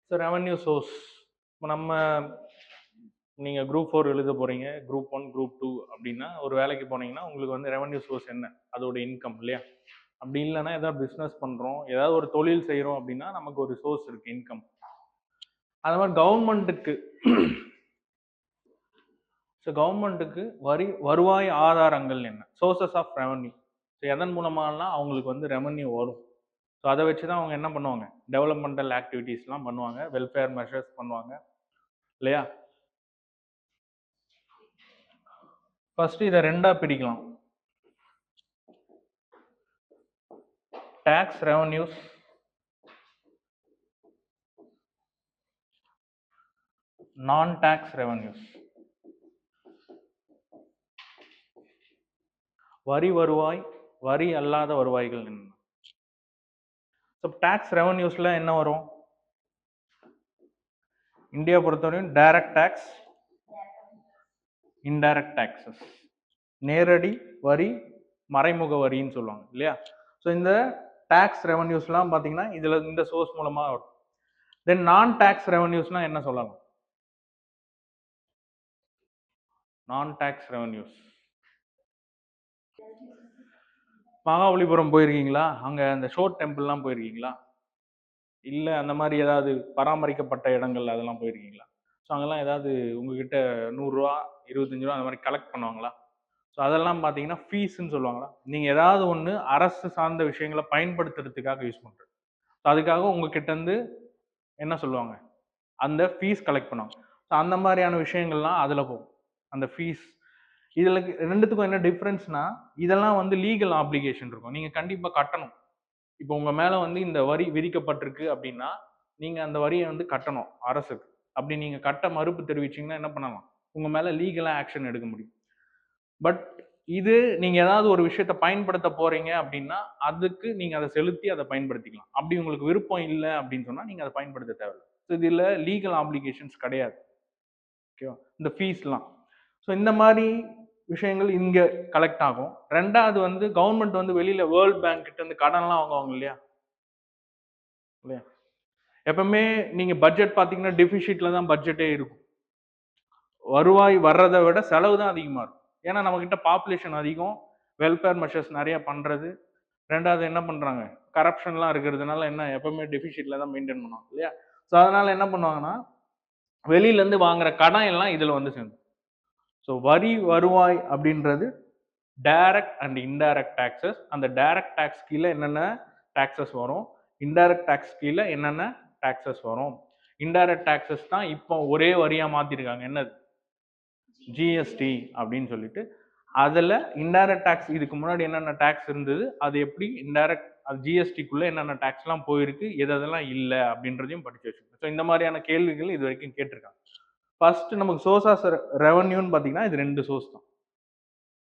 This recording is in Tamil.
ஸோ ரெவன்யூ சோர்ஸ் இப்போ நீங்கள் குரூப் 4 எழுத போகிறீங்க, குரூப் 1 குரூப் 2 அப்படின்னா ஒரு வேலைக்கு போனீங்கன்னா உங்களுக்கு வந்து ரெவன்யூ சோர்ஸ் என்ன, அதோட இன்கம் இல்லையா? அப்படி இல்லைன்னா ஏதாவது பிஸ்னஸ் பண்ணுறோம், ஏதாவது ஒரு தொழில் செய்கிறோம் அப்படின்னா நமக்கு ஒரு சோர்ஸ் இருக்குது இன்கம். அது மாதிரி கவர்மெண்ட்டுக்கு வருவாய் ஆதாரங்கள் என்ன, சோர்சஸ் ஆஃப் ரெவன்யூ. ஸோ எதன் மூலமாலாம் அவங்களுக்கு வந்து ரெவன்யூ வரும். ஸோ அதை வச்சு தான் அவங்க என்ன பண்ணுவாங்க, டெவலப்மெண்டல் ஆக்டிவிட்டீஸ்லாம் பண்ணுவாங்க, வெல்ஃபேர் மெஷர்ஸ் பண்ணுவாங்க இல்லையா? ஃபர்ஸ்ட் இதை ரெண்டா பிரிக்கலாம். டாக்ஸ் ரெவன்யூஸ், நான் டாக்ஸ் ரெவன்யூஸ். வரி வருவாய், வரி அல்லாத வருவாய்கள் என்ன? ஸோ டாக்ஸ் ரெவன்யூஸ்ல என்ன வரும்? இந்தியா பொறுத்தவரையும் டைரக்ட் டாக்ஸ், இன்டைரக்ட் டாக்ஸஸ், நேரடி வரி, மறைமுக வரின்னு சொல்லுவாங்க இல்லையா? ஸோ இந்த டாக்ஸ் ரெவன்யூஸ்லாம் பார்த்தீங்கன்னா இதுல இந்த சோர்ஸ் மூலமா வரும். தென் நான் டாக்ஸ் ரெவன்யூஸ்னா என்ன சொல்லலாம்? நான் டாக்ஸ் ரெவன்யூஸ், மகாபலிபுரம் போயிருக்கீங்களா? அங்க அந்த ஷோர் டெம்பிள்லாம் போயிருக்கீங்களா? இல்லை அந்த மாதிரி ஏதாவது பராமரிக்கப்பட்ட இடங்கள் அதெல்லாம் போயிருக்கீங்களா? ஸோ அங்கெல்லாம் ஏதாவது உங்ககிட்ட 100 ரூபா 25 ரூபா அந்த மாதிரி கலெக்ட் பண்ணுவாங்களா? ஸோ அதெல்லாம் பார்த்தீங்கன்னா ஃபீஸ்ன்னு சொல்லுவாங்களா? நீங்கள் ஏதாவது ஒன்று அரசு சார்ந்த விஷயங்களை பயன்படுத்துறதுக்காக யூஸ் பண்ணுறது. ஸோ அதுக்காக உங்ககிட்ட இருந்து என்ன சொல்லுவாங்க, அந்த ஃபீஸ் கலெக்ட் பண்ணுவாங்க. ஸோ அந்த மாதிரியான விஷயங்கள்லாம் அதில் போகும் அந்த ஃபீஸ். இதில் ரெண்டுத்துக்கும் என்ன டிஃப்ரென்ஸ்னா, இதெல்லாம் வந்து லீகல் ஆப்ளிகேஷன் இருக்கும், நீங்கள் கண்டிப்பாக கட்டணும். இப்போ உங்க மேல வந்து இந்த வரி விதிக்கப்பட்டிருக்கு அப்படின்னா நீங்க அந்த வரியை வந்து கட்டணும் அரசுக்கு. அப்படி நீங்க கட்ட மறுப்பு தெரிவிச்சீங்கன்னா என்ன பண்ணலாம், உங்க மேல லீகலா ஆக்ஷன் எடுக்க முடியும். பட் இது நீங்க ஏதாவது ஒரு விஷயத்த பயன்படுத்த போறீங்க அப்படின்னா அதுக்கு நீங்க அதை செலுத்தி அதை பயன்படுத்திக்கலாம். அப்படி உங்களுக்கு விருப்பம் இல்லை அப்படின்னு சொன்னா நீங்க அதை பயன்படுத்த தேவையில்லை. ஸோ இதுல லீகல் ஆப்ளிகேஷன்ஸ் கிடையாது. ஓகேவா? இந்த ஃபீஸ்லாம். ஸோ இந்த மாதிரி விஷயங்கள் இங்க கலெக்ட் ஆகும். ரெண்டாவது வந்து கவர்மெண்ட் வந்து வெளியில வேர்ல்ட் பேங்க் கிட்ட இருந்து கடன்லாம் வாங்குவாங்க இல்லையா? இல்லையா? எப்பவுமே நீங்க பட்ஜெட் பாத்தீங்கன்னா டெபிசிட்ல தான் பட்ஜெட்டே இருக்கும். வருவாய் வர்றதை விட செலவு தான் அதிகமா இருக்கும். ஏன்னா நம்ம கிட்ட பாப்புலேஷன் அதிகம், வெல்ஃபேர் மெஷர்ஸ் நிறைய பண்றது. ரெண்டாவது என்ன பண்றாங்க, கரப்ஷன்லாம் இருக்கிறதுனால என்ன எப்பவுமே டெபிசிட்ல தான் மெயின்டைன் பண்ணுவாங்க இல்லையா? ஸோ அதனால என்ன பண்ணுவாங்கன்னா வெளியில இருந்து வாங்குற கடன் எல்லாம் இதுல வந்து சேர்ந்து. ஸோ வரி வருவாய் அப்படின்றது டைரக்ட் அண்ட் இன்டைரக்ட் டாக்ஸஸ். அந்த டைரக்ட் டாக்ஸ் கீழே என்னென்ன டாக்ஸஸ் வரும், இன்டைரக்ட் டாக்ஸ் கீழே என்னென்ன டாக்ஸஸ் வரும். இன்டைரக்ட் டாக்ஸஸ் தான் இப்போ ஒரே வரியா மாத்திருக்காங்க, என்னது, ஜிஎஸ்டி அப்படின்னு சொல்லிட்டு. அதுல இன்டைரக்ட் டாக்ஸ் இதுக்கு முன்னாடி என்னென்ன டாக்ஸ் இருந்தது, அது எப்படி இன்டைரக்ட் அது ஜிஎஸ்டிக்குள்ள என்னென்ன டாக்ஸ்லாம் போயிருக்கு, எதெல்லாம் இல்லை அப்படின்றதையும் படிச்சு வச்சுக்கணும். ஸோ இந்த மாதிரியான கேள்விகள் இது வரைக்கும் கேட்டிருக்காங்க. ஃபர்ஸ்ட் நமக்கு சோர்ஸ் ஆஃப் ரெவன்யூன்னு பார்த்தீங்கன்னா இது ரெண்டு சோர்ஸ் தான்.